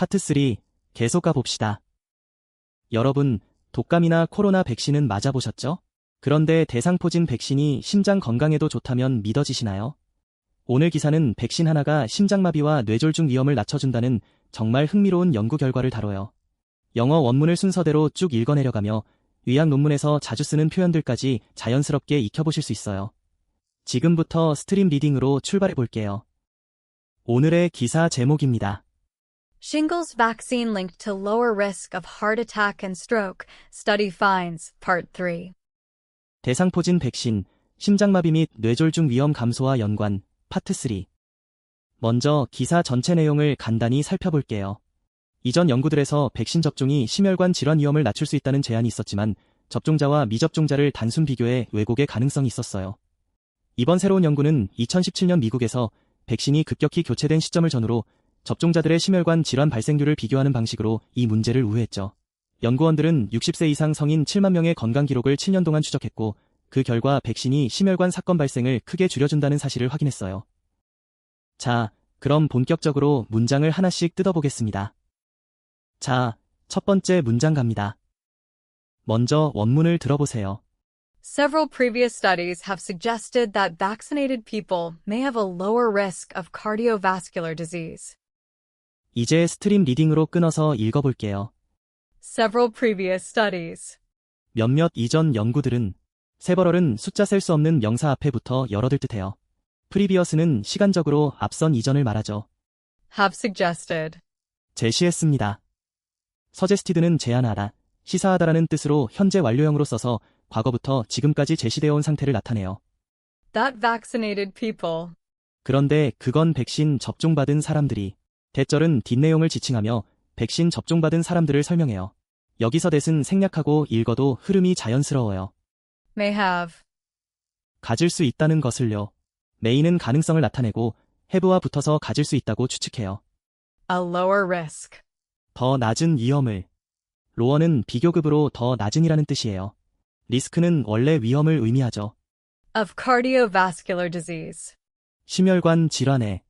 파트 3, 계속 가봅시다. 여러분, 독감이나 코로나 백신은 맞아보셨죠? 그런데 대상포진 백신이 심장 건강에도 좋다면 믿어지시나요? 오늘 기사는 백신 하나가 심장마비와 뇌졸중 위험을 낮춰준다는 정말 흥미로운 연구 결과를 다뤄요. 영어 원문을 순서대로 쭉 읽어내려가며 의학 논문에서 자주 쓰는 표현들까지 자연스럽게 익혀보실 수 있어요. 지금부터 스트림 리딩으로 출발해볼게요. 오늘의 기사 제목입니다. Shingles vaccine linked to lower risk of heart attack and stroke, study finds, part 3. 대상포진 백신, 심장마비 및 뇌졸중 위험 감소와 연관, 파트 3. 먼저 기사 전체 내용을 간단히 살펴볼게요. 이전 연구들에서 백신 접종이 심혈관 질환 위험을 낮출 수 있다는 제안이 있었지만 접종자와 미접종자를 단순 비교해 왜곡의 가능성이 있었어요. 이번 새로운 연구는 2017년 미국에서 백신이 급격히 교체된 시점을 전후로 접종자들의 심혈관 질환 발생률을 비교하는 방식으로 이 문제를 우회했죠. 연구원들은 60세 이상 성인 7만 명의 건강 기록을 7년 동안 추적했고 그 결과 백신이 심혈관 사건 발생을 크게 줄여준다는 사실을 확인했어요. 자, 그럼 본격적으로 문장을 하나씩 뜯어보겠습니다. 자, 첫 번째 문장 갑니다. 먼저 원문을 들어보세요. Several previous studies have suggested that vaccinated people may have a lower risk of cardiovascular disease. 이제 스트림 리딩으로 끊어서 읽어볼게요. Several previous studies. 몇몇 이전 연구들은 세버럴은 숫자 셀 수 없는 명사 앞에 붙어 열어들 뜻해요. 프리비어스는 시간적으로 앞선 이전을 말하죠. Have suggested. 제시했습니다. 서제스티드는 제안하다, 시사하다라는 뜻으로 현재 완료형으로 써서 과거부터 지금까지 제시되어 온 상태를 나타내요. That vaccinated people. 그런데 그건 백신 접종받은 사람들이, 대절은 뒷내용을 지칭하며 백신 접종받은 사람들을 설명해요. 여기서 that은 생략하고 읽어도 흐름이 자연스러워요. May have. 가질 수 있다는 것을요. may는 가능성을 나타내고 have와 붙어서 가질 수 있다고 추측해요. A lower risk. 더 낮은 위험을. lower는 비교급으로 더 낮은이라는 뜻이에요. 리스크는 원래 위험을 의미하죠. Of cardiovascular disease. 심혈관 질환에.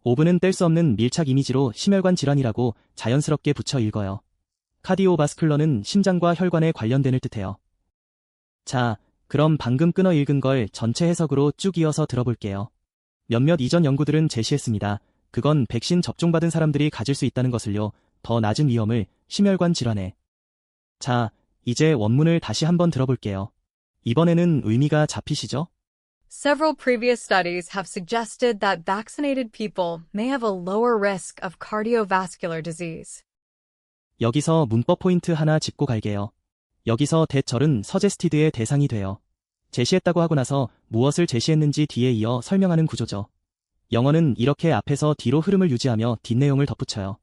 오브는 뗄 수 없는 밀착 이미지로 심혈관 질환이라고 자연스럽게 붙여 읽어요. 카디오바스쿨러는 심장과 혈관에 관련된을 뜻해요. 자, 그럼 방금 끊어 읽은 걸 전체 해석으로 쭉 이어서 들어볼게요. 몇몇 이전 연구들은 제시했습니다. 그건 백신 접종받은 사람들이 가질 수 있다는 것을요. 더 낮은 위험을, 심혈관 질환에. 자, 이제 원문을 다시 한번 들어볼게요. 이번에는 의미가 잡히시죠? Several previous studies have suggested that vaccinated people may have a lower risk of cardiovascular disease. 여기서 문법 포인트 하나 짚고 갈게요. 여기서 that절은 서제스티드의 대상이 돼요. 제시했다고 하고 나서 무엇을 제시했는지 뒤에 이어 설명하는 구조죠. 영어는 이렇게 앞에서 뒤로 흐름을 유지하며 뒷내용을 덧붙여요.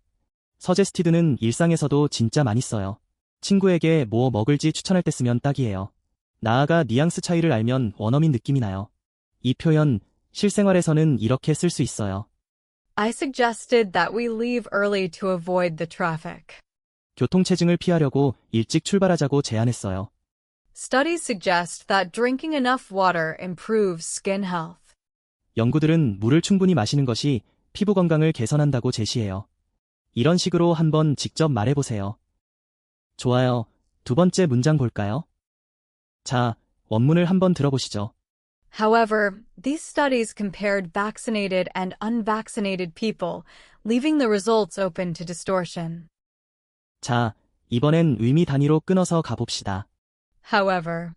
서제스티드는 일상에서도 진짜 많이 써요. 친구에게 뭐 먹을지 추천할 때 쓰면 딱이에요. 나아가 뉘앙스 차이를 알면 원어민 느낌이 나요. 이 표현, 실생활에서는 이렇게 쓸 수 있어요. I suggested that we leave early to avoid the traffic. 교통체증을 피하려고 일찍 출발하자고 제안했어요. Studies suggest that drinking enough water improves skin health. 연구들은 물을 충분히 마시는 것이 피부 건강을 개선한다고 제시해요. 이런 식으로 한번 직접 말해보세요. 좋아요. 두 번째 문장 볼까요? 자, 원문을 한번 들어보시죠. However, these studies compared vaccinated and unvaccinated people, leaving the results open to distortion. 자, 이번엔 의미 단위로 끊어서 가봅시다. However.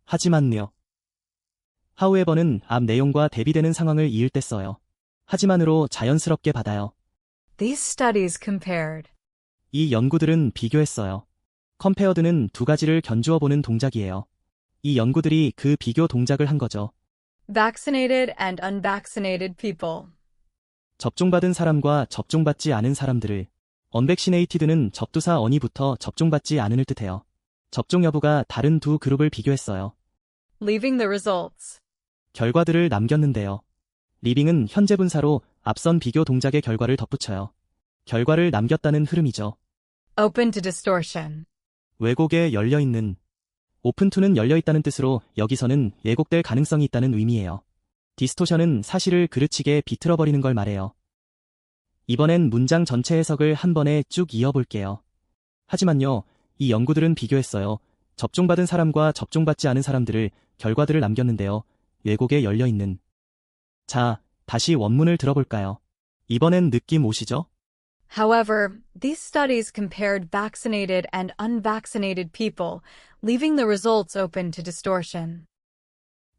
하지만요. however는 앞 내용과 대비되는 상황을 이을 때 써요. 하지만으로 자연스럽게 받아요. These studies compared. 이 연구들은 비교했어요. compared는 두 가지를 견주어 보는 동작이에요. 이 연구들이 그 비교 동작을 한 거죠. Vaccinated and unvaccinated people. 접종받은 사람과 접종받지 않은 사람들을. unvaccinated는 접두사 on이부터 접종받지 않은을 뜻해요. 접종 여부가 다른 두 그룹을 비교했어요. Leaving the results. 결과들을 남겼는데요. leaving은 현재 분사로 앞선 비교 동작의 결과를 덧붙여요. 결과를 남겼다는 흐름이죠. Open to distortion. 왜곡에 열려있는. open to는 열려있다는 뜻으로 여기서는 왜곡될 가능성이 있다는 의미예요. 디스토션은 사실을 그르치게 비틀어버리는 걸 말해요. 이번엔 문장 전체 해석을 한 번에 쭉 이어볼게요. 하지만요, 이 연구들은 비교했어요. 접종받은 사람과 접종받지 않은 사람들을 결과들을 남겼는데요. 왜곡에 열려있는. 자, 다시 원문을 들어볼까요? 이번엔 느낌 오시죠? However, these studies compared vaccinated and unvaccinated people, leaving the results open to distortion.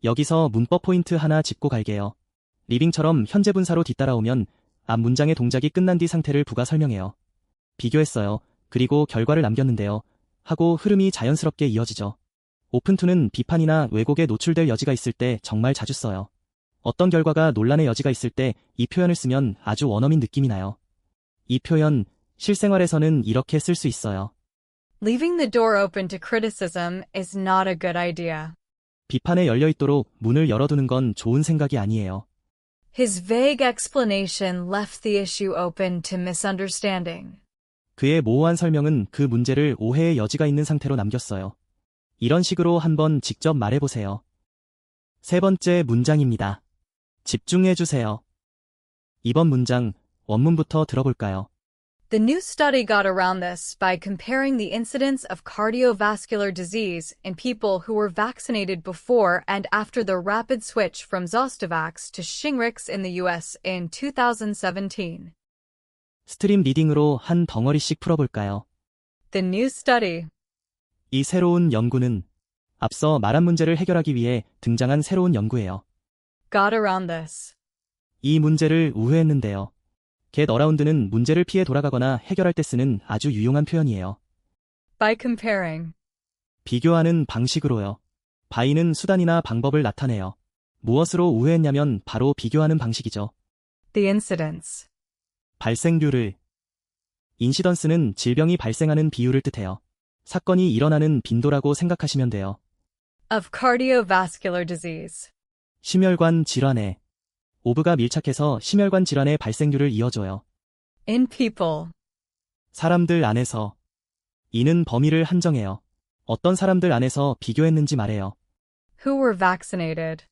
여기서 문법 포인트 하나 짚고 갈게요. 리빙처럼 현재 분사로 뒤따라오면 앞 문장의 동작이 끝난 뒤 상태를 부가 설명해요. 비교했어요. 그리고 결과를 남겼는데요. 하고 흐름이 자연스럽게 이어지죠. 오픈2는 비판이나 왜곡에 노출될 여지가 있을 때 정말 자주 써요. 어떤 결과가 논란의 여지가 있을 때 이 표현을 쓰면 아주 원어민 느낌이 나요. 이 표현, 실생활에서는 이렇게 쓸 수 있어요. Leaving the door open to criticism is not a good idea. 비판에 열려있도록 문을 열어두는 건 좋은 생각이 아니에요. His vague explanation left the issue open to misunderstanding. 그의 모호한 설명은 그 문제를 오해의 여지가 있는 상태로 남겼어요. 이런 식으로 한번 직접 말해보세요. 세 번째 문장입니다. 집중해주세요. 이번 문장, 원문부터 들어볼까요? The new study got around this by comparing the incidence of cardiovascular disease in people who were vaccinated before and after the rapid switch from Zostavax to Shingrix in the US in 2017. 스트림 리딩으로 한 덩어리씩 풀어볼까요? The new study 이 새로운 연구는 앞서 말한 문제를 해결하기 위해 등장한 새로운 연구예요. got around this. 이 문제를 우회했는데요. get around는 문제를 피해 돌아가거나 해결할 때 쓰는 아주 유용한 표현이에요. By comparing. 비교하는 방식으로요. by는 수단이나 방법을 나타내요. 무엇으로 우회했냐면 바로 비교하는 방식이죠. The incidence. 발생률을. 인시던스는 질병이 발생하는 비율을 뜻해요. 사건이 일어나는 빈도라고 생각하시면 돼요. Of cardiovascular disease. 심혈관 질환에. of가 밀착해서 심혈관 질환의 발생률을 이어줘요. In people. 사람들 안에서. 이는 범위를 한정해요. 어떤 사람들 안에서 비교했는지 말해요. Who were vaccinated.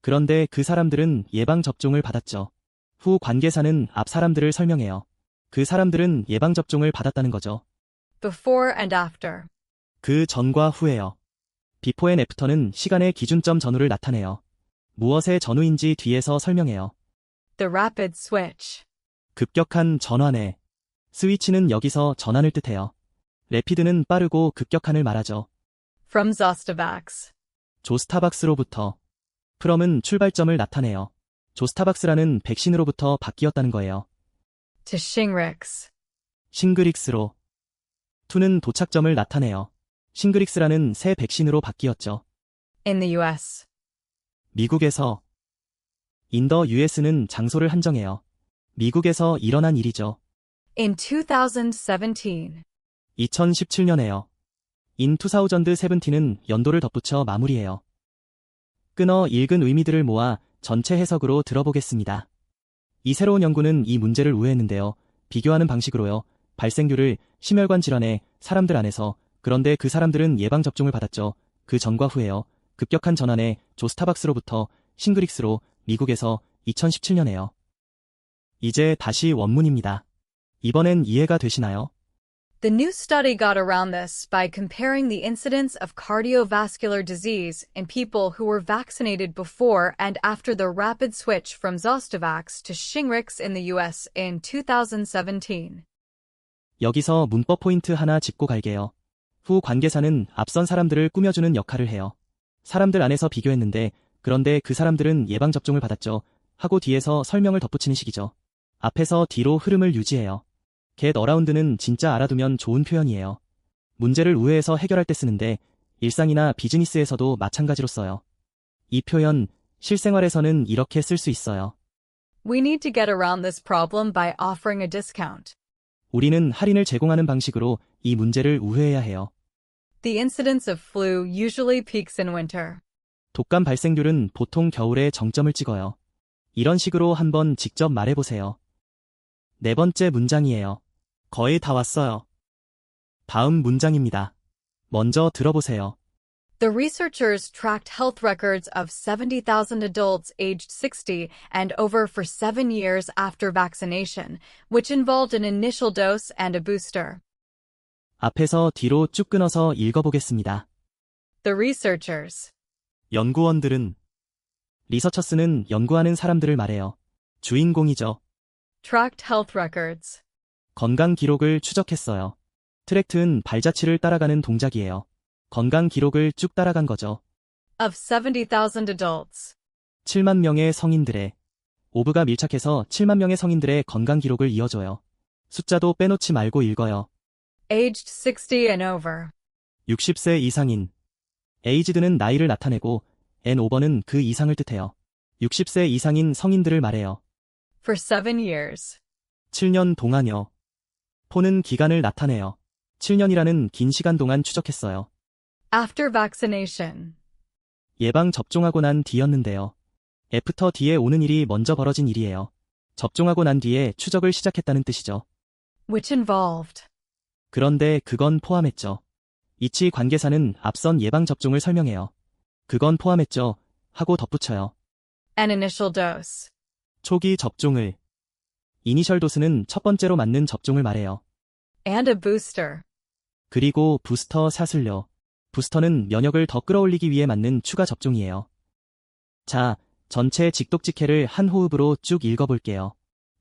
그런데 그 사람들은 예방접종을 받았죠. 후 관계사는 앞 사람들을 설명해요. 그 사람들은 예방접종을 받았다는 거죠. Before and after. 그 전과 후에요. before and after는 시간의 기준점 전후를 나타내요. 무엇의 전후인지 뒤에서 설명해요. The rapid switch. 급격한 전환에. 스위치는 여기서 전환을 뜻해요. 래피드는 빠르고 급격한을 말하죠. From Zostavax. 조스타박스로부터. from은 출발점을 나타내요. 조스타박스라는 백신으로부터 바뀌었다는 거예요. To Shingrix. 싱그릭스로. to는 도착점을 나타내요. 싱그릭스라는 새 백신으로 바뀌었죠. In the US. 미국에서. in the US는 장소를 한정해요. 미국에서 일어난 일이죠. In 2017. 2017년에요. in 2017는 연도를 덧붙여 마무리해요. 끊어 읽은 의미들을 모아 전체 해석으로 들어보겠습니다. 이 새로운 연구는 이 문제를 우회했는데요. 비교하는 방식으로요. 발생률을 심혈관 질환에 사람들 안에서 그런데 그 사람들은 예방접종을 받았죠. 그 전과 후에요. 급격한 전환에 조스타박스로부터 싱그릭스로 미국에서 2017년에요. 이제 다시 원문입니다. 이번엔 이해가 되시나요? The new study got around this by comparing the incidence of cardiovascular disease in people who were vaccinated before and after the rapid switch from Zostavax to Shingrix in the US in 2017. 여기서 문법 포인트 하나 짚고 갈게요. 후 관계사는 앞선 사람들을 꾸며주는 역할을 해요. 사람들 안에서 비교했는데 그런데 그 사람들은 예방접종을 받았죠. 하고 뒤에서 설명을 덧붙이는 식이죠. 앞에서 뒤로 흐름을 유지해요. get around는 진짜 알아두면 좋은 표현이에요. 문제를 우회해서 해결할 때 쓰는데 일상이나 비즈니스에서도 마찬가지로 써요. 이 표현, 실생활에서는 이렇게 쓸 수 있어요. We need to get around this problem by offering a discount. 우리는 할인을 제공하는 방식으로 이 문제를 우회해야 해요. The incidence of flu usually peaks in winter. 독감 발생률은 보통 겨울에 정점을 찍어요. 이런 식으로 한번 직접 말해보세요. 네 번째 문장이에요. 거의 다 왔어요. 다음 문장입니다. 먼저 들어보세요. The researchers tracked health records of 70,000 adults aged 60 and over for 7 years after vaccination, which involved an initial dose and a booster. 앞에서 뒤로 쭉 끊어서 읽어보겠습니다. The researchers 연구원들은, 리서처스는 연구하는 사람들을 말해요. 주인공이죠. tracked health records 건강 기록을 추적했어요. 트랙트는 발자취를 따라가는 동작이에요. 건강 기록을 쭉 따라간 거죠. of 70,000 adults 7만 명의 성인들의, 오브가 밀착해서 7만 명의 성인들의 건강 기록을 이어줘요. 숫자도 빼놓지 말고 읽어요. aged 60 and over. 60세 이상인. 에이지드는 나이를 나타내고 and over는 그 이상을 뜻해요. 60세 이상인 성인들을 말해요. For 7 years. 7년 동안요. 포는 기간을 나타내요. 7년이라는 긴 시간 동안 추적했어요. After vaccination. 예방 접종하고 난 뒤였는데요. 애프터 뒤에 오는 일이 먼저 벌어진 일이에요. 접종하고 난 뒤에 추적을 시작했다는 뜻이죠. Which involved. 그런데 그건 포함했죠. 이치 관계사는 앞선 예방 접종을 설명해요. 그건 포함했죠. 하고 덧붙여요. An initial dose. 초기 접종을. 이니셜 도스는 첫 번째로 맞는 접종을 말해요. And a booster. 그리고 부스터 샷을요. 부스터는 면역을 더 끌어올리기 위해 맞는 추가 접종이에요. 자, 전체 직독직해를 한 호흡으로 쭉 읽어볼게요.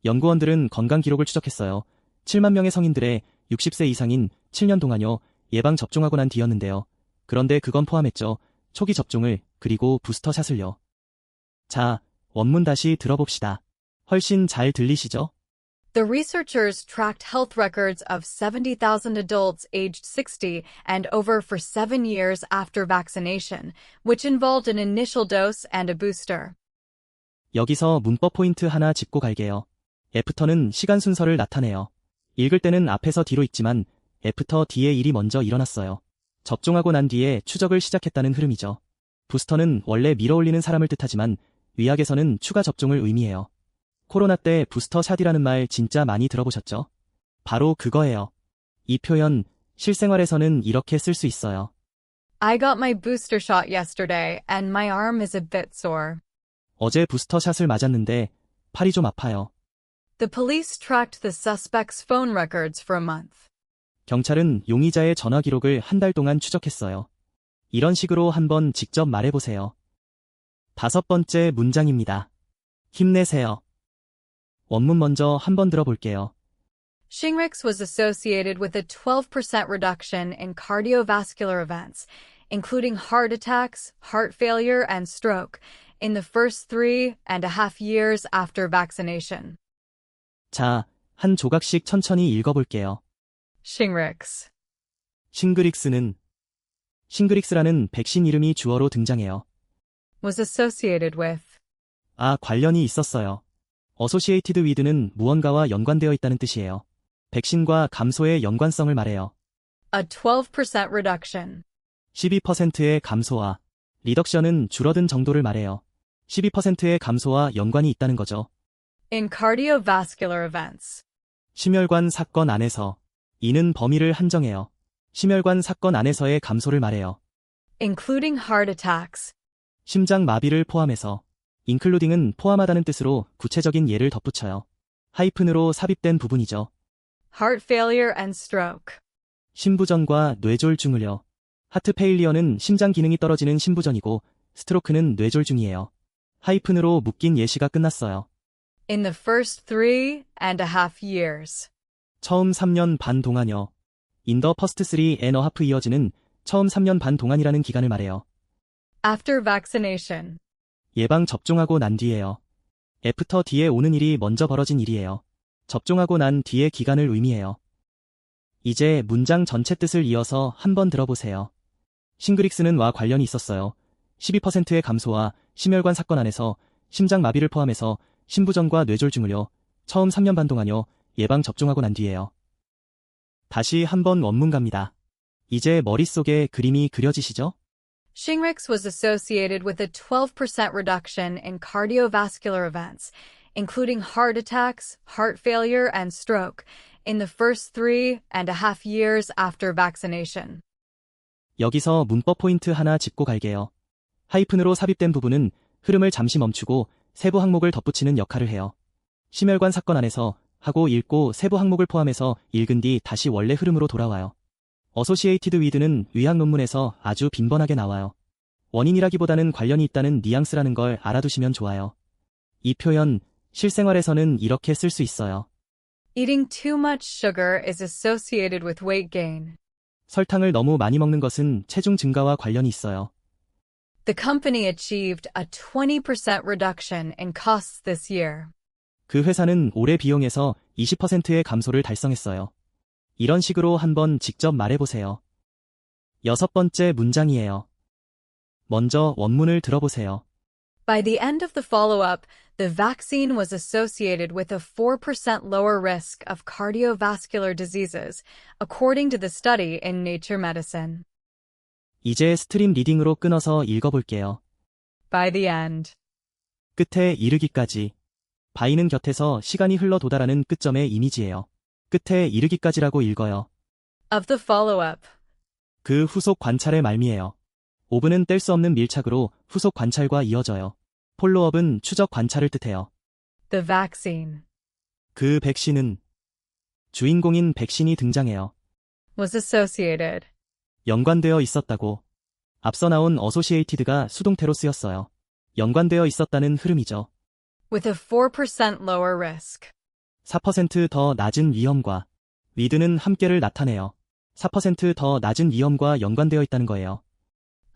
연구원들은 건강 기록을 추적했어요. 7만 명의 성인들의 60세 이상인 7년 동안요. 예방 접종하고 난 뒤였는데요. 그런데 그건 포함했죠. 초기 접종을, 그리고 부스터 샷을요. 자, 원문 다시 들어봅시다. 훨씬 잘 들리시죠? The researchers tracked health records of 70,000 adults aged 60 and over for 7 years after vaccination, which involved an initial dose and a booster. 여기서 문법 포인트 하나 짚고 갈게요. 애프터는 시간 순서를 나타내요. 읽을 때는 앞에서 뒤로 있지만 애프터 뒤에 일이 먼저 일어났어요. 접종하고 난 뒤에 추적을 시작했다는 흐름이죠. 부스터는 원래 밀어올리는 사람을 뜻하지만 의학에서는 추가 접종을 의미해요. 코로나 때 부스터 샷이라는 말 진짜 많이 들어보셨죠? 바로 그거예요. 이 표현 실생활에서는 이렇게 쓸 수 있어요. I got my booster shot yesterday and my arm is a bit sore. 어제 부스터 샷을 맞았는데 팔이 좀 아파요. The police tracked the suspect's phone records for a month. 경찰은 용의자의 전화 기록을 한 달 동안 추적했어요. 이런 식으로 한번 직접 말해보세요. 5번째 문장입니다. 힘내세요. 원문 먼저 한번 들어볼게요. Shingrix was associated with a 12% reduction in cardiovascular events, including heart attacks, heart failure, and stroke, in the first 3.5 years after vaccination. 자, 한 조각씩 천천히 읽어볼게요. Shingrix 싱그릭스라는 백신 이름이 주어로 등장해요. was associated with 관련이 있었어요. associated with는 무언가와 연관되어 있다는 뜻이에요. 백신과 감소의 연관성을 말해요. a 12% reduction 12%의 감소와 리덕션은 줄어든 정도를 말해요. 12%의 감소와 연관이 있다는 거죠. in cardiovascular events. 심혈관 사건 안에서 이는 범위를 한정해요. 심혈관 사건 안에서의 감소를 말해요. including heart attacks. 심장 마비를 포함해서 including은 포함하다는 뜻으로 구체적인 예를 덧붙여요. 하이픈으로 삽입된 부분이죠. heart failure and stroke. 심부전과 뇌졸중을요. 하트 페일리어는 심장 기능이 떨어지는 심부전이고 스트로크는 뇌졸중이에요. 하이픈으로 묶인 예시가 끝났어요. in the first 3.5 years. 처음 3년 반 동안요. In the first 3.5 years는 처음 3년 반 동안이라는 기간을 말해요. after vaccination. 예방 접종하고 난 뒤에요. 애프터 뒤에 오는 일이 먼저 벌어진 일이에요. 접종하고 난 뒤의 기간을 의미해요. 이제 문장 전체 뜻을 이어서 한번 들어보세요. 싱그릭스는 와 관련이 있었어요. 12%의 감소와 심혈관 사건 안에서 심장 마비를 포함해서 심부전과 뇌졸중을요. 처음 3년 반 동안요. 예방 접종하고 난 뒤에요. 다시 한번 원문 갑니다. 이제 머릿속에 그림이 그려지시죠? Shingrix was associated with a 12% reduction in cardiovascular events, including heart attacks, heart failure, and stroke, in the first 3.5 years after vaccination. 여기서 문법 포인트 하나 짚고 갈게요. 하이픈으로 삽입된 부분은 흐름을 잠시 멈추고 세부 항목을 덧붙이는 역할을 해요. 심혈관 사건 안에서 하고 읽고 세부 항목을 포함해서 읽은 뒤 다시 원래 흐름으로 돌아와요. 어소시에이티드 위드는 의학 논문에서 아주 빈번하게 나와요. 원인이라기보다는 관련이 있다는 뉘앙스라는 걸 알아두시면 좋아요. 이 표현 실생활에서는 이렇게 쓸 수 있어요. Eating too much sugar is associated with weight gain. 설탕을 너무 많이 먹는 것은 체중 증가와 관련이 있어요. The company achieved a 20% reduction in costs this year. 그 회사는 올해 비용에서 20%의 감소를 달성했어요. 이런 식으로 한번 직접 말해보세요. 6번째 문장이에요. 먼저 원문을 들어보세요. By the end of the follow-up, the vaccine was associated with a 4% lower risk of cardiovascular diseases, according to the study in Nature Medicine. 이제 스트림 리딩으로 끊어서 읽어볼게요. By the end. 끝에 이르기까지. 바이는 곁에서 시간이 흘러 도달하는 끝점의 이미지예요. 끝에 이르기까지라고 읽어요. Of the follow-up. 그 후속 관찰의 말미예요. 오브는 뗄 수 없는 밀착으로 후속 관찰과 이어져요. 폴로업은 추적 관찰을 뜻해요. The vaccine. 그 백신은 주인공인 백신이 등장해요. Was associated. 연관되어 있었다고. 앞서 나온 어소시에이티드가 수동태로 쓰였어요. 연관되어 있었다는 흐름이죠. With a 4% lower risk. 4%더 낮은 위험과 위드는 함께를 나타내요. 4%더 낮은 위험과 연관되어 있다는 거예요.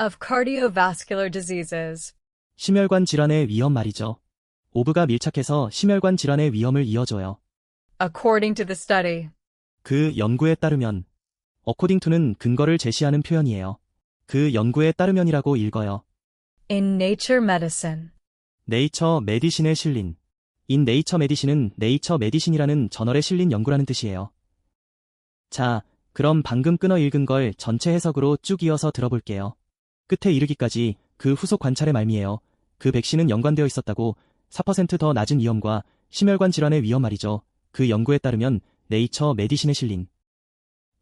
Of cardiovascular diseases. 심혈관 질환의 위험 말이죠. 오브가 밀착해서 심혈관 질환의 위험을 이어줘요. According to the study. 그 연구에 따르면 according to는 근거를 제시하는 표현이에요. 그 연구에 따르면이라고 읽어요. In Nature Medicine. 네이처 메디신에 실린. In Nature Medicine은 네이처 메디신이라는 저널에 실린 연구라는 뜻이에요. 자, 그럼 방금 끊어 읽은 걸 전체 해석으로 쭉 이어서 들어볼게요. 끝에 이르기까지 그 후속 관찰의 말미에요. 그 백신은 연관되어 있었다고 4%더 낮은 위험과 심혈관 질환의 위험 말이죠. 그 연구에 따르면 네이처 메디신에 실린.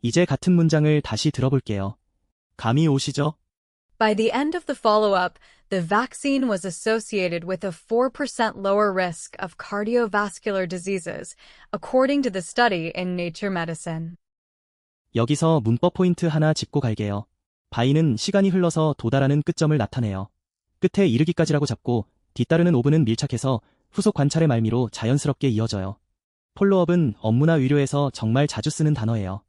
이제 같은 문장을 다시 들어볼게요. 감이 오시죠? By the end of the follow-up, the vaccine was associated with a 4% lower risk of cardiovascular diseases, according to the study in Nature Medicine. 여기서 문법 포인트 하나 짚고 갈게요. 바이는 시간이 흘러서 도달하는 끝점을 나타내요. 끝에 이르기까지라고 잡고 뒤따르는 오브는 밀착해서 후속 관찰의 말미로 자연스럽게 이어져요. 폴로업은 업무나 의료에서 정말 자주 쓰는 단어예요.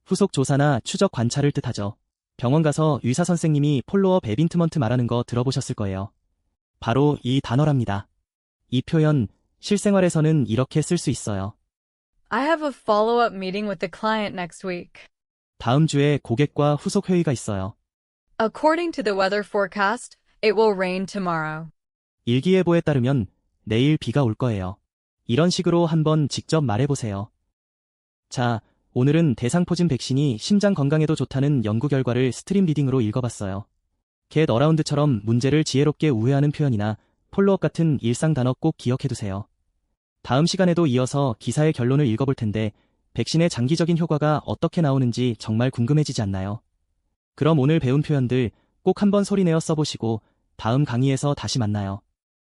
후속 조사나 추적 관찰을 뜻하죠. 병원 가서 의사 선생님이 폴로업 에빈트먼트 말하는 거 들어보셨을 거예요. 바로 이 단어랍니다. 이 표현 실생활에서는 이렇게 쓸 수 있어요. I have a follow-up meeting with the client next week. 다음 주에 고객과 후속 회의가 있어요. According to the weather forecast, it will rain tomorrow. 일기예보에 따르면 내일 비가 올 거예요. 이런 식으로 한번 직접 말해보세요. 자, 오늘은 대상포진 백신이 심장 건강에도 좋다는 연구 결과를 스트림 리딩으로 읽어봤어요. get around처럼 문제를 지혜롭게 우회하는 표현이나 폴로업 같은 일상 단어 꼭 기억해두세요. 다음 시간에도 이어서 기사의 결론을 읽어볼 텐데 백신의 장기적인 효과가 어떻게 나오는지 정말 궁금해지지 않나요? 그럼 오늘 배운 표현들 꼭 한번 소리내어 써보시고 다음 강의에서 다시 만나요.